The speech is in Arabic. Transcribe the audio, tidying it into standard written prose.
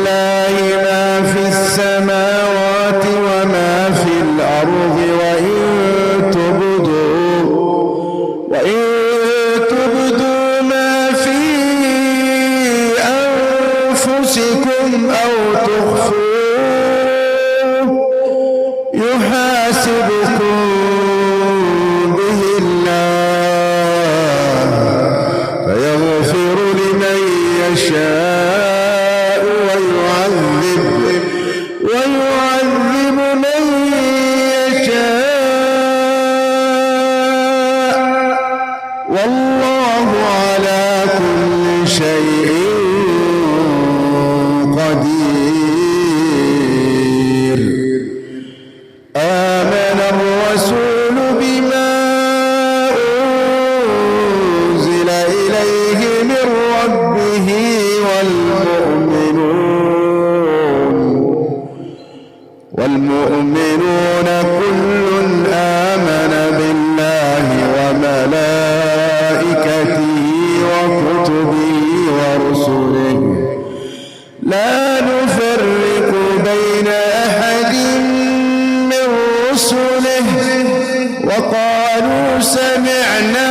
لله ما في السماوات وما في الأرض وإن تبدوا ما في أنفسكم أو تخفوه يحاسبكم به الله فيغفر لمن يشاء ويعذب من يشاء والله على كل شيء قدير. آمن الرسول بما أنزل إليه من ربه والمؤمنون كل آمن بالله وملائكته وكتبه ورسله لا نفرق بين أحد من رسله وقالوا سمعنا